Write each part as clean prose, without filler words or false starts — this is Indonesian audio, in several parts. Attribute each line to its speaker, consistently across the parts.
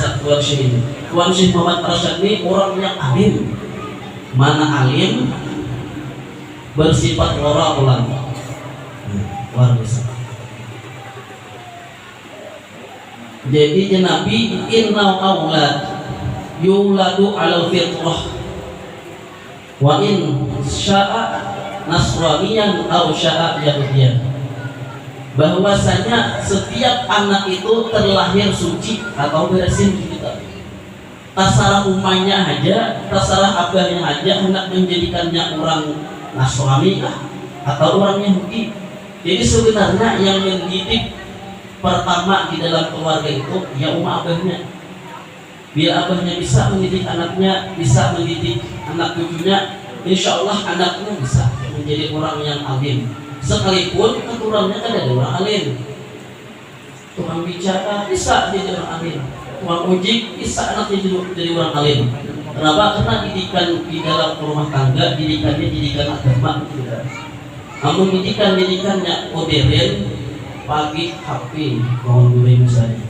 Speaker 1: biasa Tuan Syekh ini. Tuan Syekh Muhammad Arsyad ini orang yang alim. Mana alim bersifat ora ulang. Luar biasa. Jadi Nabi innal aulad yuladu ala fitrah wa in sya'a nasraniyan aw sya'a yahudiyan, bahwasanya setiap anak itu terlahir suci atau bersih kita. Terserah umahnya aja, terserah abahnya aja hendak menjadikannya orang Nasrani atau orang Yahudi. Jadi sebenarnya yang mendidik pertama di dalam keluarga itu ya umah abahnya. Bila abahnya bisa mendidik anaknya, bisa mendidik anak cucunya, insya Allah anaknya bisa menjadi orang yang alim. Sekalipun keturunannya kan ada orang alim. Tukang bicara bisa jadi orang alim. Tukang ojek bisa anaknya jadi orang alim. Kenapa? Karena didikan di dalam rumah tangga, didikannya didikan agama. Namun didikannya modern, pagi HP, bangun dulu misalnya.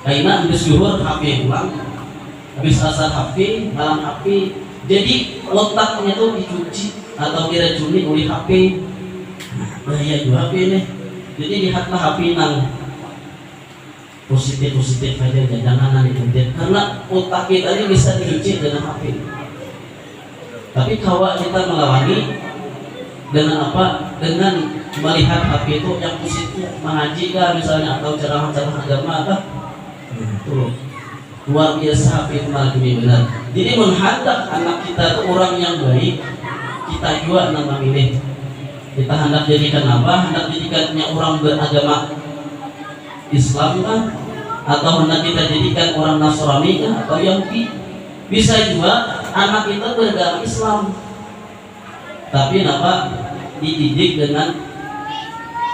Speaker 1: Karena habis zuhur HP pulang, habis asar HP, malam HP. Jadi otaknya tuh dicuci atau diracuni oleh HP. Bahaya juga HP nih. Jadi lihatlah HP nang positif aja, jangan diikutin. Karena otak kita ini bisa dicuci dengan HP. Tapi kalau kita melawani dengan apa? Dengan melihat HP itu yang positif, mengaji kah misalnya atau ceramah-ceramah agama kah? Tuh, luar biasa HP itu malah lebih benar. Jadi menghendak anak kita itu orang yang baik, kita juga nama milih. Kita hendak jadikan apa? Hendak jadikannya orang beragama Islam kan? Atau hendak kita jadikan orang Nasrani kan? Atau Yahudi? Bisa juga anak kita beragama Islam, tapi apa? Dididik dengan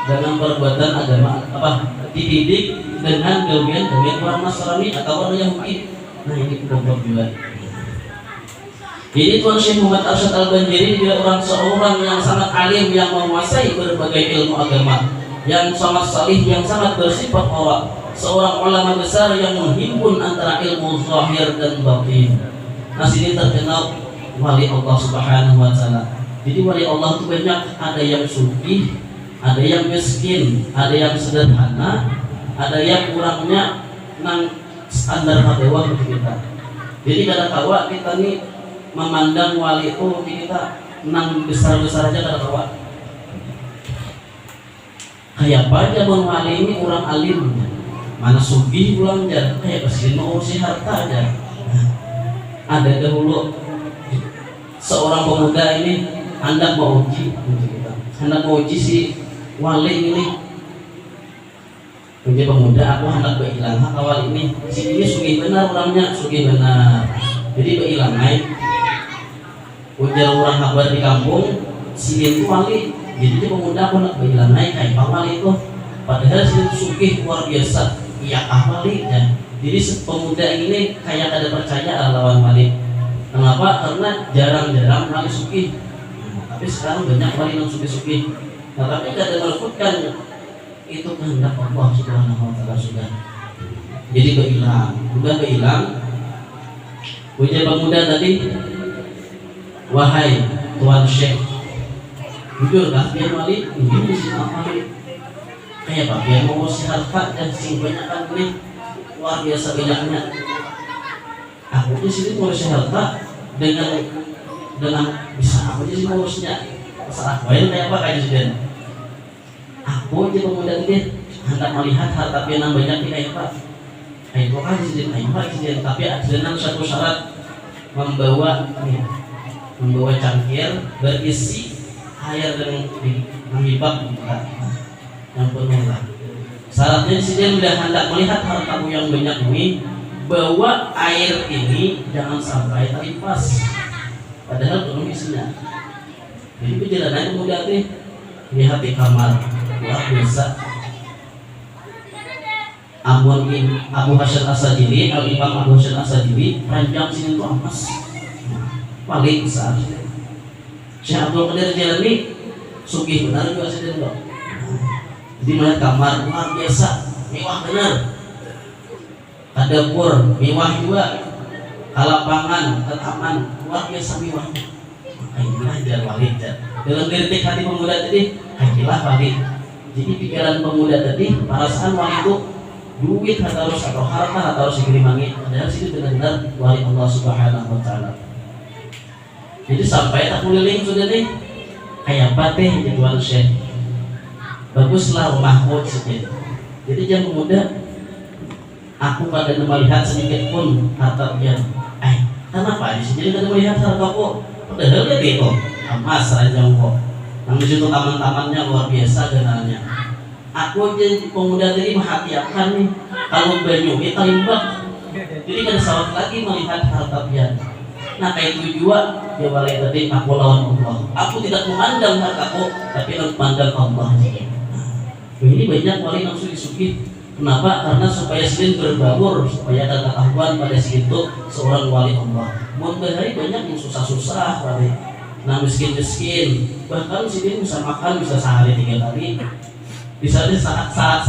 Speaker 1: perbuatan agama apa? Dididik dengan gawean orang Nasrani atau orang Yahudi. Nah ini goblok juga. Ini Tuan Syekh Muhammad Arsyad Al-Banjiri dia seorang yang sangat alim, yang menguasai berbagai ilmu agama, yang sangat salih, yang sangat bersifat ora, seorang ulama besar yang menghimpun antara ilmu zahir dan batin. Nah sini terkenal wali Allah Subhanahu wa taala. Jadi wali Allah itu banyak, ada yang sugih, ada yang miskin, ada yang sederhana, ada yang kurangnya nang standar dewa kita. Jadi kada kawa kita nih memandang wali itu kita nang besar-besar aja kada kawa. Kayak apa aja bang wali ini orang alim, mana sugih pulang aja, kayak presiden mau urusi harta aja. Ada dahulu seorang pemuda ini hendak mau uji, hendak mau uji si wali ini. Menjadi pemuda, aku hendak berilang hak awal ini. Si ini sugih benar orangnya, sugih benar. Jadi berilang naik. Ujar orang kabar di kampung, si itu wali. Jadi dia pemuda, aku hendak berilang naik. Kayak apa wali itu? Padahal si itu sugih luar biasa. Iya wali ya. Jadi pemuda ini kayak ada percaya lawan wali. Kenapa? Karena jarang-jarang wali sugih. Tapi sekarang banyak wali yang sugih-sugih. Nah tapi tidak meluputkan itu kehendak Allah Subhanahu wa taala sudah. Jadi berhilang, sudah berhilang. Ujar pemuda tadi, wahai Tuan Syekh, jujur kah biar wali? Ini sih wali. Kayak apa? Biar mau harta dan sing banyak kan ini luar biasa banyaknya. Aku di sini mau harta dengan bisa apa sih ngurusnya? Masalah lain kayak apa kayak sudah. Aku aja pemuda ini hendak melihat harta yang banyak kayak apa? Kayak apa sih? Kayak apa sih? Tapi dengan satu syarat membawa cangkir berisi air yang menghibak yang penuh lah. Syaratnya si dia sudah hendak melihat hartamu yang banyak ini, bawa air ini jangan sampai terimpas. Padahal belum isinya. Jadi perjalanan pemuda ini lihat di kamar. Luar biasa. Abu Hasyim As-Sajili, Al-Imam Abu Hasyim As-Sajili, ranjang sini itu emas paling besar. Syekh Abdul Qadir Jailani sugih benar juga sih dia. Jadi melihat kamar luar biasa, mewah benar. ada pur, mewah juga, lapangan, taman, luar biasa mewahnya. Inilah jalan wali. Dalam kritik hati pemuda tadi, inilah wali. Jadi pikiran pemuda tadi, perasaan wali itu duit harus atau harta harus dikirimangi. Padahal itu benar-benar wali Allah Subhanahu Wa Taala. Jadi sampai tak keliling sudah nih, kayak pateh di tuan syekh. Baguslah rumahmu sedikit. Jadi jangan pemuda, aku pada melihat sedikit pun harta pian. Kenapa di sini tidak melihat harta kok? Padahal dia itu emas raja kok. Yang di situ taman-tamannya luar biasa ganalnya. Aku jadi pemuda tadi menghati-hatikan nih, kalau banyu kita limbah. Jadi kada sawat lagi melihat harta pian. Nah kayak itu juga dia balik tadi aku lawan Allah. Aku tidak memandang hartaku, tapi memandang Allah. Ini banyak wali nafsu disuki. Kenapa? Karena supaya sidin berbaur, supaya ada ketahuan pada situ seorang wali Allah. Hari banyak yang susah-susah wali, nah miskin-miskin. Bahkan sidin bisa makan bisa sehari 3 kali, bisa saat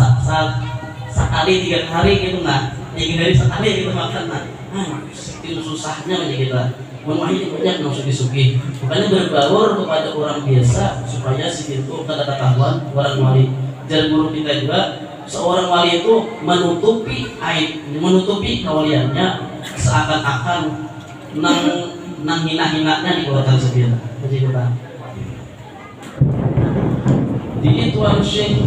Speaker 1: sekali 3 hari gitu. Nah, yang dari sekali gitu makan. Nah, itu susahnya aja kita. Ini banyak nafsu disuki. Makanya berbaur kepada orang biasa supaya sidin itu ada ketahuan orang wali. Dan guru kita juga, seorang wali itu menutupi aib, menutupi kewaliannya seakan-akan nang hina-hinanya dikeluarkan sendiri. Begitu kan? Di Tuan Syekh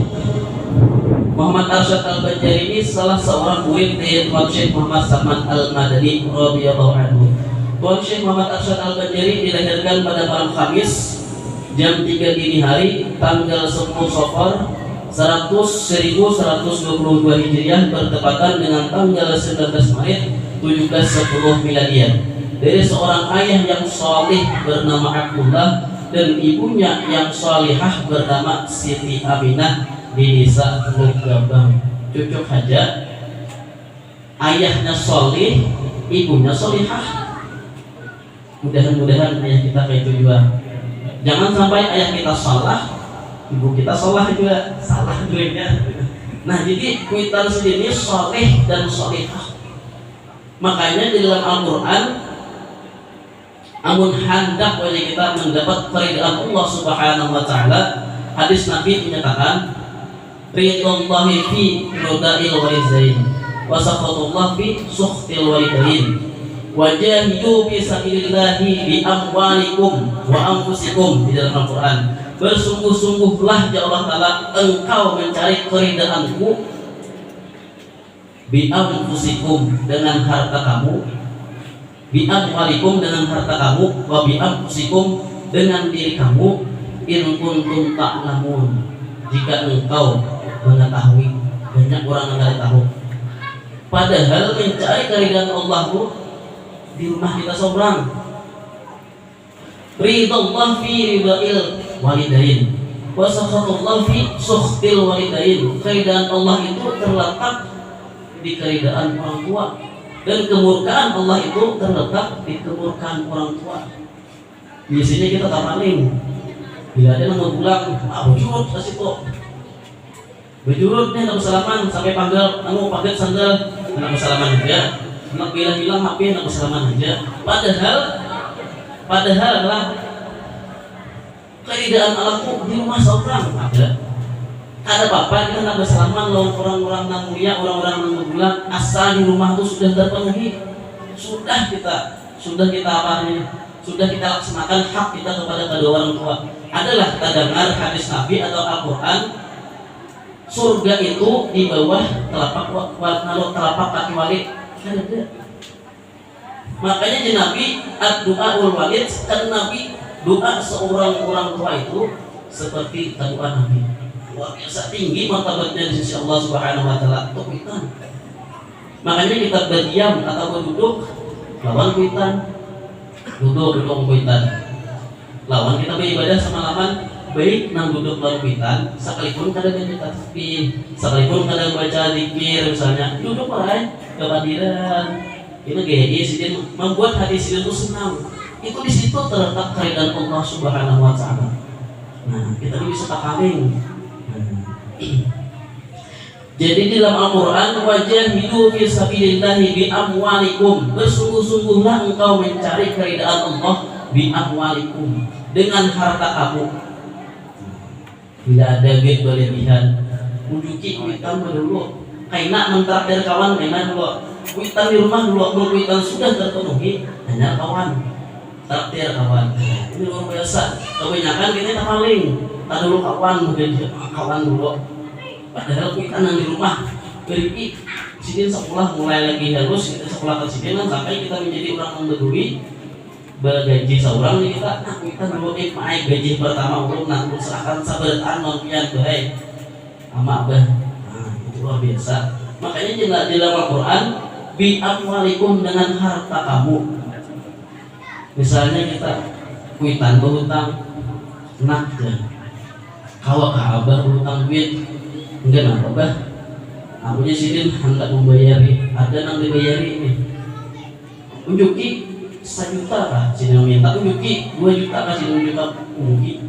Speaker 1: Muhammad Arsyad Al-Banjari ini salah seorang murid dari Tuan Syekh Muhammad Saman Al-Madani radhiyallahu anhu. Tuan Syekh Muhammad Arsyad Al-Banjari dilahirkan pada malam Kamis jam 3 dini hari tanggal 10 Safar 1122 Hijriah bertepatan dengan tanggal 19 Maret 1710 Miladiah dari seorang ayah yang saleh bernama Abdullah dan ibunya yang salihah bernama Siti Aminah di desa Teluk Gabang. Cocok saja ayahnya saleh, ibunya salihah. Mudah-mudahan ayah kita kayak itu juga. Jangan sampai ayah kita salah, ibu kita salah juga, salah duitnya. Nah jadi kuitan sendiri soleh dan solehah. Makanya di dalam Al-Quran, amun hendak wajah kita mendapat keridhaan Allah Subhanahu Wa Taala, hadis Nabi menyatakan, ridwallahi fi ridha'il walidain, wa sakhatullah fi sukhtil walidain, wajahidu fi sabilillahi bi amwalikum wa anfusikum. Di dalam Al-Quran, bersungguh-sungguhlah ya Allah Ta'ala engkau mencari keridaanku bi anfusikum dengan harta kamu, bi amwalikum dengan harta kamu, wa bi anfusikum dengan diri kamu, in kuntum ta'lamun jika engkau mengetahui. Banyak orang yang tidak tahu. Padahal mencari keridaan Allah itu di rumah kita seorang. Ridallah fi ridha'il walidain wa sakhatullah fi sukhtil walidain. Keridaan Allah itu terletak di keridaan orang tua, dan kemurkaan Allah itu terletak di kemurkaan orang tua. Biasanya kita tak paling bila ada yang mau pulang, bujurut ke situ, bujurutnya nak bersalaman sampai panggil, kamu panggil sandal, nak bersalaman aja, nak bilang HP, nak bersalaman aja. Padahal adalah keridaan Allahku di rumah seorang ada apa-apa kita nak bersalaman lawan orang-orang yang mulia, orang-orang yang bilang asal di rumah itu sudah terpenuhi, sudah kita laksanakan hak kita kepada kedua orang tua. Adalah kita dengar hadis Nabi atau Al-Quran, surga itu di bawah telapak kaki walid. Makanya di Nabi ad-du'aul walid, kan Nabi doa seorang orang tua itu seperti doa Nabi. Luar biasa tinggi martabatnya di sisi Allah Subhanahu Wa Taala. Kuitan. Makanya kita berdiam atau berduduk lawan kuitan, duduk kuitan. Lawan kita beribadah semalaman baik nang duduk lawan kuitan, sekalipun kadang kita tasbih, sekalipun kadang baca zikir misalnya, duduk lain kehadiran. Ini GI sih membuat hati sih itu senang. Itu di situ terletak keridaan Allah Subhanahu Wa Taala. Nah, kita bisa takaling. Jadi di dalam Al-Quran, wajahidu fi sabilillahi bi amwalikum, bersungguh-sungguhlah engkau mencari keridaan Allah bi amwalikum, dengan harta kamu. Bila ada duit berlebihan, unjuki kuitan dulu, kaina mentraktir kawan kaina dulu, kuitan di rumah dulu, kalau kuitan sudah terpenuhi, hanya kawan traktir kawan. Ini luar biasa. Kebanyakan kita tak paling, tak dulu kawan, kawan dulu. Padahal kuitan yang di rumah beri sidin sekolah mulai lagi harus kita sekolah kesidin sampai kita menjadi orang yang berdui bergaji seorang nih kita kuitan dulu naik gaji pertama ulun nanggung serahkan sabaratan non-pian baik sama abah. Nah itu luar biasa. Makanya jelas di dalam Al-Quran bi amwalikum, dengan harta kamu. Misalnya kita kuitan berhutang nak kawa ke abah berhutang duit enggak apa bah, akunya sidin hendak membayari, ada yang dibayari ini. Unjuki 1 juta kah sidin minta, unjuki 2 juta kah sidin minta, unjuki.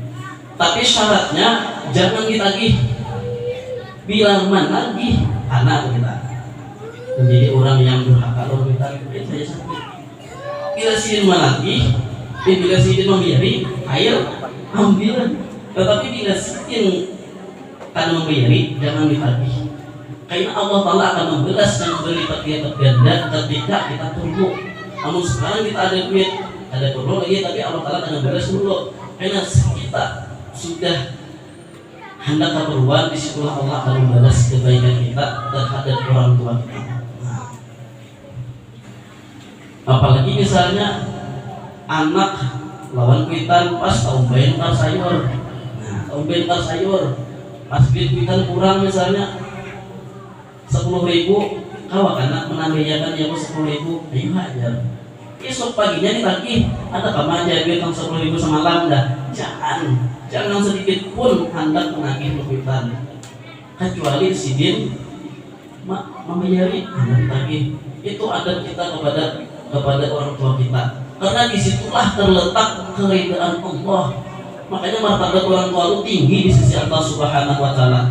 Speaker 1: Tapi syaratnya jangan ditagih. Bila menagih anak kita menjadi orang yang durhaka, orang kita saya sakit. Bila sidin menagih, bila sidin membayari, ayo ambil. Tetapi bila sidin karena membayari jangan ditagih, karena Allah Ta'ala akan membalas dan berlipat ganda ketika kita tunggu. Namun sekarang kita ada duit, ada perlu lagi, tapi Allah Ta'ala akan membalas dulu. Karena kita sudah hendak keperluan, disitulah Allah akan membalas kebaikan kita terhadap orang tua kita. Apalagi misalnya anak lawan kuitan pas taumbain kar sayur, taumbain kar sayur pas kuitan kurang misalnya 10.000, kau anak menambahiakan yang 10.000, ayo hajar. Esok paginya ditagih, ada kama aja duit 10.000 semalam dah. Jangan sedikit pun hendak menagih kuitan, kecuali sidin membayari hendak ditagih. Itu adab kita kepada orang tua kita, karena disitulah terletak keridaan Allah. Makanya martabat orang tua itu tinggi di sisi Allah Subhanahu wa taala.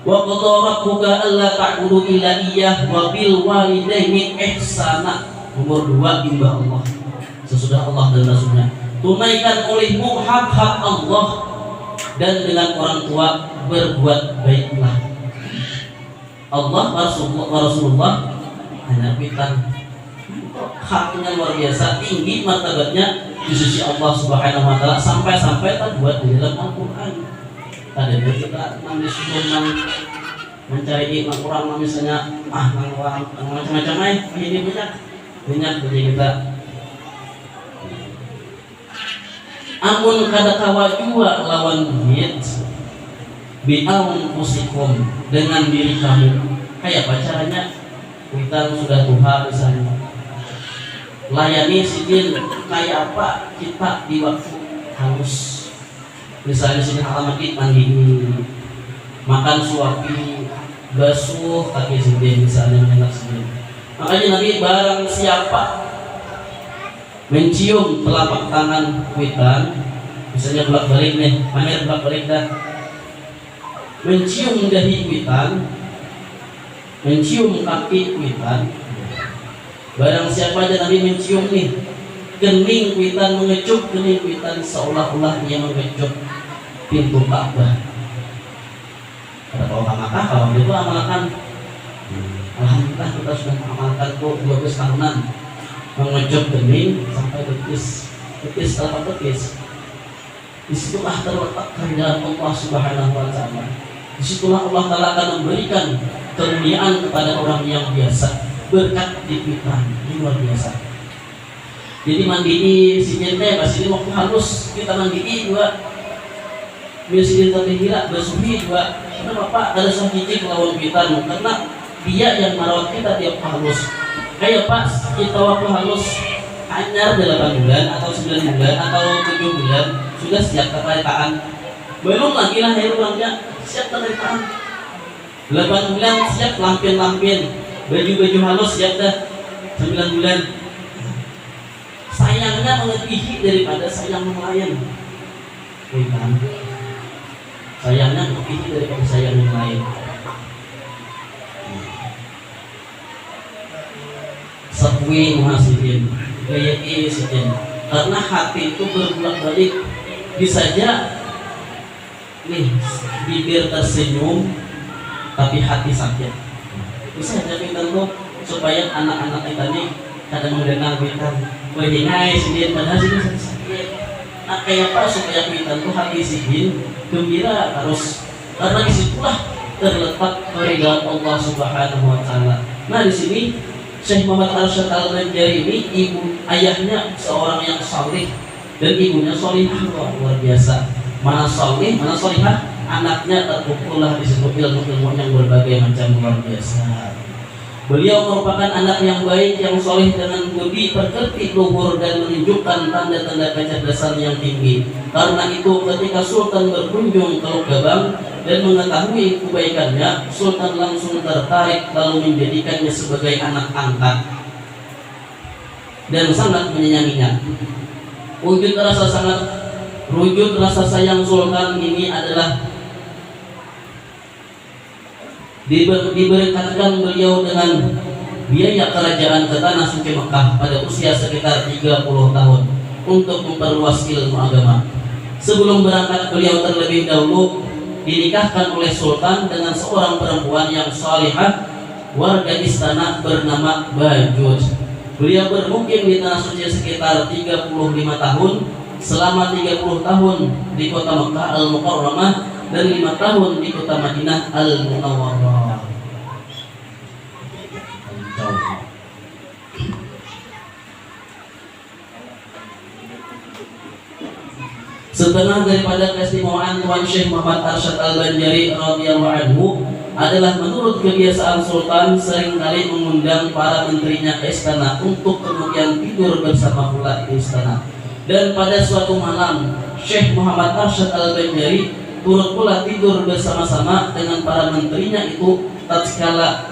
Speaker 1: Wa qadha rabbuka alla ta'budu illa iyyah wa bil walidaini ihsana. Nomor 2 imbah Allah. Sesudah Allah dan Rasulnya, tunaikan olehmu hak-hak Allah, dan dengan orang tua berbuat baiklah. Allah Rasulullah hanya pitan haknya luar biasa tinggi martabatnya di sisi Allah Subhanahu wa taala, sampai-sampai terbuat di dalam Al-Qur'an. Ada kita disuruh mencari kurang misalnya macam-macam ini banyak bagi kita. Amun kada kawa jua lawan duit bi'aun pusikum, dengan diri kamu. Kayak apa caranya? Kita sudah Tuhan misalnya, layani sidin kayak apa kita di waktu haus. Misalnya sidin alamat mandi, makan suapi, basuh kaki sidin misalnya enak sidin. Makanya Nabi barang siapa mencium telapak tangan kuitan, misalnya bolak-balik nih, pamer bolak-balik dah, mencium dahi kuitan, mencium kaki kuitan. Barang siapa aja Nabi mencium nih kening kuitan, mengecup kening kuitan, seolah-olah ia mengecup pintu Ka'bah. Kata kalau Mekah, kalau itu amalkan. Alhamdulillah kita sudah mengamalkan 12 tahunan mengecup kening sampai betis tanpa betis. Disitulah terletak keridaan Allah Subhanahu wa taala. Disitulah Allah Ta'ala akan memberikan kemuliaan kepada orang yang biasa berkat di pikiran. Ini luar biasa. Jadi mandi si jente pas ini waktu halus kita mandi juga, miskin tapi gila bersuhi juga. Karena bapak ada sakit lawan kita, karena dia yang merawat kita tiap halus. Kayak pas kita waktu halus hanya 8 bulan atau 9 bulan atau 7 bulan sudah siap keterikatan. Belum lagi lah air ulangnya siap keterikatan. 8 bulan siap lampin, baju-baju halus siap dah. 9 bulan. Sayangnya melebihi daripada sayang nelayan. Bukan. Sayangnya melebihi daripada sayang yang lain. kue muhasidin kayak sidin, karena hati itu berbolak-balik. Bisa aja nih bibir tersenyum tapi hati sakit. Bisa aja kita tuh supaya anak-anak kita nih kadang mendengar kita berhingai sidin padahal sidin sakit. Nah kayak apa supaya kita tuh hati sidin gembira terus, karena disitulah terletak keridhaan Allah Subhanahu Wa Taala. Nah di sini Syekh Muhammad Arsyad Al-Banjari ini ayahnya seorang yang saleh dan ibunya solihah, luar biasa. Mana saleh, mana solihah, anaknya terkumpullah disebut ilmu-ilmu yang berbagai macam, luar biasa. Beliau merupakan anak yang baik, yang soleh dengan budi pekerti, luhur dan menunjukkan tanda-tanda kecerdasan yang tinggi. Karena itu ketika Sultan berkunjung ke Lukabang dan mengetahui kebaikannya, Sultan langsung tertarik lalu menjadikannya sebagai anak angkat dan sangat menyayanginya. Wujud rasa sayang Sultan ini adalah diberkatkan beliau dengan biaya kerajaan ke tanah suci Mekah pada usia sekitar 30 tahun untuk memperluas ilmu agama. Sebelum berangkat beliau terlebih dahulu dinikahkan oleh Sultan dengan seorang perempuan yang salihah warga istana bernama Bajud. Beliau bermukim di tanah suci sekitar 35 tahun, selama 30 tahun di kota Mekah Al-Mukarramah dan 5 tahun di kota Madinah Al-Munawwarah. Setengah daripada keistimewaan Tuan Syekh Muhammad Arsyad Al-Banjari radhiyallahu anhu adalah menurut kebiasaan Sultan seringkali mengundang para menterinya ke istana untuk kemudian tidur bersama pula di istana. Dan pada suatu malam Syekh Muhammad Arsyad Al-Banjari turut pula tidur bersama-sama dengan para menterinya itu tatkala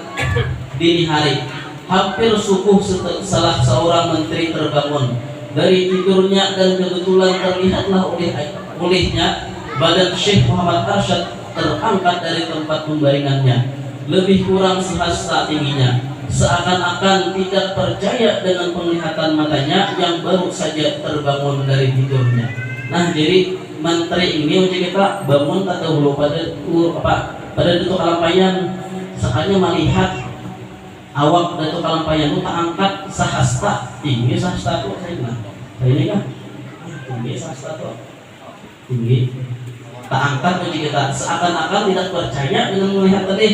Speaker 1: dini hari. Hampir subuh salah seorang menteri terbangun dari tidurnya dan kebetulan terlihatlah olehnya badan Syekh Muhammad Arsyad terangkat dari tempat pembaringannya, lebih kurang sehasta tingginya, seakan-akan tidak percaya dengan penglihatan matanya yang baru saja terbangun dari tidurnya. Nah jadi menteri ini uji kita bangun atau belum pada Datuk Kalampayan, sekalinya melihat awak Datuk Kalampayan itu tak angkat sahasta tinggi, sahasta itu saya bilang ini kan tinggi, sahasta itu tinggi, tak angkat uji kita, seakan-akan tidak percaya dengan melihat tadi.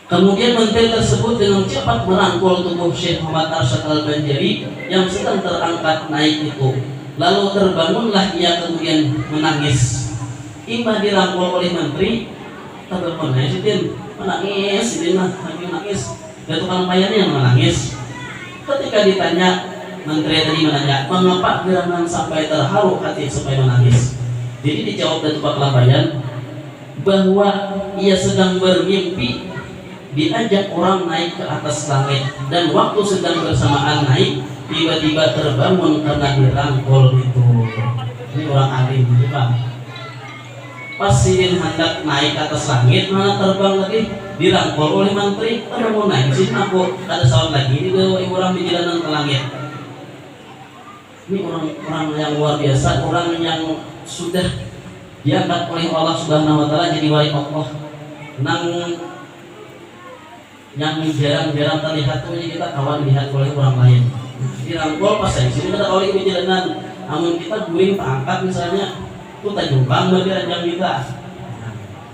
Speaker 1: Kemudian menteri tersebut dengan cepat merangkul tubuh Syekh Muhammad Arsyad Al-Banjari yang sedang terangkat naik itu. Lalu terbangunlah ia kemudian menangis. Imah dirangkul oleh menteri, terbangun menangis, lagi menangis. Datuk Kalampayan yang menangis. Ketika ditanya, menteri tadi menanya, mengapa gerangan sampai terharu hati supaya menangis? Jadi dijawab Datuk Kalampayan bahwa ia sedang bermimpi diajak orang naik ke atas langit, dan waktu sedang bersamaan naik tiba-tiba terbangun karena dirangkul itu. Ini orang alim bukan? Pas sidin hendak naik ke atas langit, mana terbang lagi dirangkul oleh menteri, terbangun naik. Sini aku ada sound lagi ini orang di jalanan ke langit. Ini orang yang luar biasa, orang yang sudah diangkat oleh Allah Subhanahu Wa Taala jadi wali Allah. Yang jarang-jarang terlihat tuh kita kawan lihat oleh orang lain. Dirangkul pas saya sini ada oleh jalanan, namun kita guring angkat misalnya, itu tak jumpang bagi ranjang kita.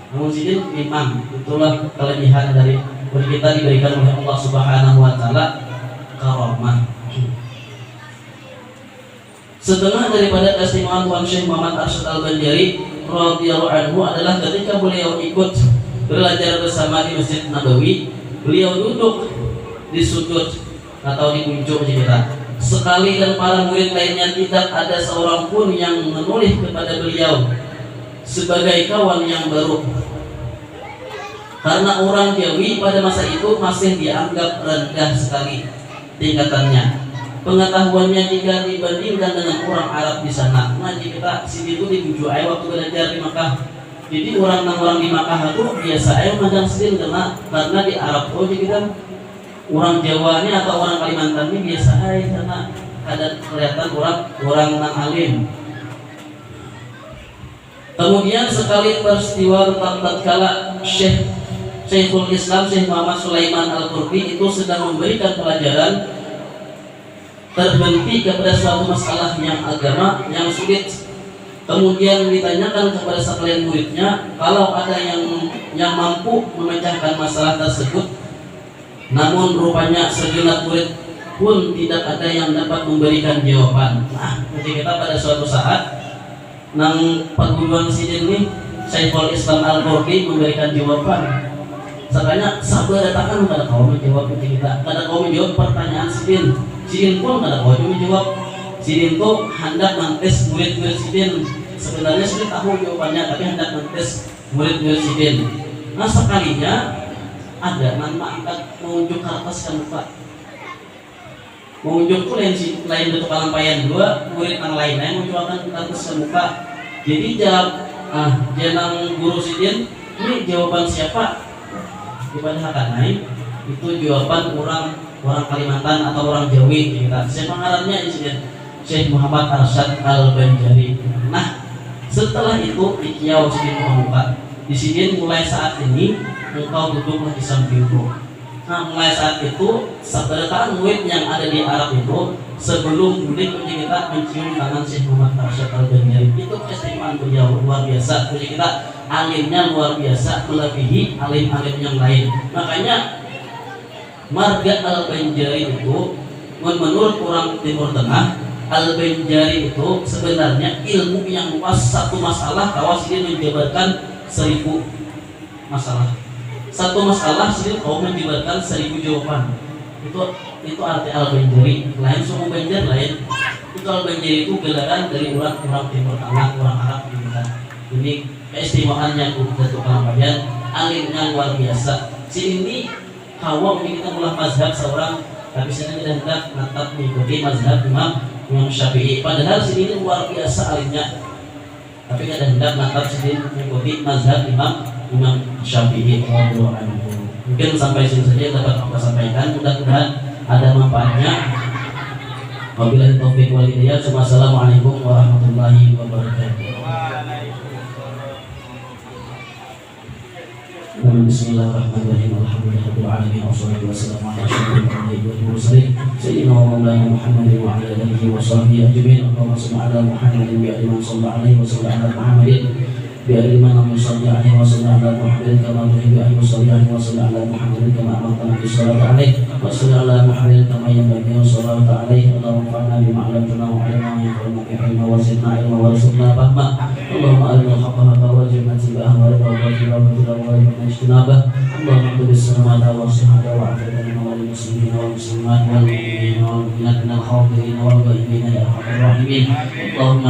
Speaker 1: Namun sini imam, itulah kelebihan dari kita diberikan oleh Allah Subhanahu Wa Taala karamah. Setengah daripada keistimewaan Tuan Syekh Muhammad Arsyad Al-Banjari radhiyallahu anhu adalah ketika beliau ikut belajar bersama di Masjid Nabawi. Beliau duduk di sudut atau di puncak kita. Sekali dan para murid lainnya tidak ada seorang pun yang menoleh kepada beliau sebagai kawan yang baru. Karena orang Jawi pada masa itu masih dianggap rendah sekali tingkatannya, pengetahuannya jika dibandingkan dengan orang Arab di sana. Nah kita sini itu di puncak waktu belajar di Makkah Jadi orang di Makkah itu biasa aja mandang sidin karena di Arab tuh jadi kita orang Jawa ini atau orang Kalimantan ini biasa aja karena ada kelihatan orang nang alim. Kemudian sekali peristiwa tatkala Syekhul Islam Syekh Muhammad Sulaiman Al-Qurbi itu sedang memberikan pelajaran, terhenti kepada suatu masalah yang agama yang sulit. Kemudian ditanyakan kepada sekalian muridnya, kalau ada yang mampu memecahkan masalah tersebut, namun rupanya segenap murid pun tidak ada yang dapat memberikan jawaban. Nah, ketika kita pada suatu saat nang perguruan sidin ini Syekhul Islam Al-Qurbi memberikan jawaban. Sekalinya sabar datangkan kada kau menjawab kita, kada kau menjawab pertanyaan sidin. Sidin pun kada kau menjawab. Sidin tuh hendak mentes murid-murid sidin. Sebenarnya sidin tahu jawabannya, tapi hendak mentes murid-murid sidin. Nah sekalinya ada nan angkat menunjuk kertas ke muka. Menunjuk tuh lain bentuk kalampayan dua, murid yang lainnya menunjukkan kertas ke muka. Jadi jawab, jenang guru sidin, ini jawaban siapa? Jawaban hakanai itu jawaban orang Kalimantan atau orang Jawi kita. Siapa ngarannya insiden Syekh Muhammad Arsyad Al-Banjari. Nah, setelah itu ikiau sidin muka. Di sini mulai saat ini engkau duduklah di sampingku. Nah, mulai saat itu sebenarnya murid yang ada di Arab itu sebelum boleh kita mencium tangan Syekh Muhammad Arsyad Al-Banjari. Itu keistimewaan beliau luar biasa. Jadi kita alimnya luar biasa melebihi alim-alim yang lain. Makanya marga Al-Banjari itu menurut orang Timur Tengah, Al-Banjari itu sebenarnya ilmu yang luas. Satu masalah kawas ini menjabarkan 1000 masalah. Satu masalah sini kau menjabarkan 1000 jawaban. Itu arti Al-Banjari. Lain semua Banjar lain. Itu Al-Banjari itu gelaran dari orang Timur Tengah, orang Arab gitu kan. Ini keistimewaannya untuk Kalampayan, alimnya luar biasa. Sini kawam ini kita mulai mazhab seorang, tapi sini kita hendak natap mengikuti mazhab Imam Syafi'i. Padahal sini luar biasa alimnya, tapi kita hendak natap sini mengikuti mazhab Imam Syafi'i. Mungkin sampai sini saja dapat kita sampaikan. Mudah-mudahan ada manfaatnya. Wabillahi taufiq wal hidayah. Wassalamualaikum warahmatullahi wabarakatuh. Bismillahirrahmanirrahim. Alhamdulillahirabbil alamin wassalatu wassalamu ala asyrofil anbiya'i wal mursalin sayyidina wa maulana Muhammadin wa ala alihi wa sahbihi ajmain. Allahumma shalli ala Muhammadin bi ali man shalla alaihi wa sallam ala Muhammadin bi ali man lam yusalli alaihi wa sallam ala Muhammadin kama tuhibbu an yusalli alaihi wa sallam ala Muhammadin kama amartana bi sholati alaihi wa salli ala Muhammadin kama yanbaghi wa sholati alaihi. Allahumma fa'alna bima 'allamtana wa 'allimna ma yanfa'una ilma wa zidna ilma warzuqna fahma. Allahumma arinal haqqa haqqan warzuqna ittiba'ahu wa arina al-batila batilan warzuqna ijtinabah. Allahumma qudus samawati wa sihhata wa afidana wal muslimin wal muslimat wal mu'minina wal mu'minat minal hadirin wal ghaibin ya arhamar rahimin. Allahumma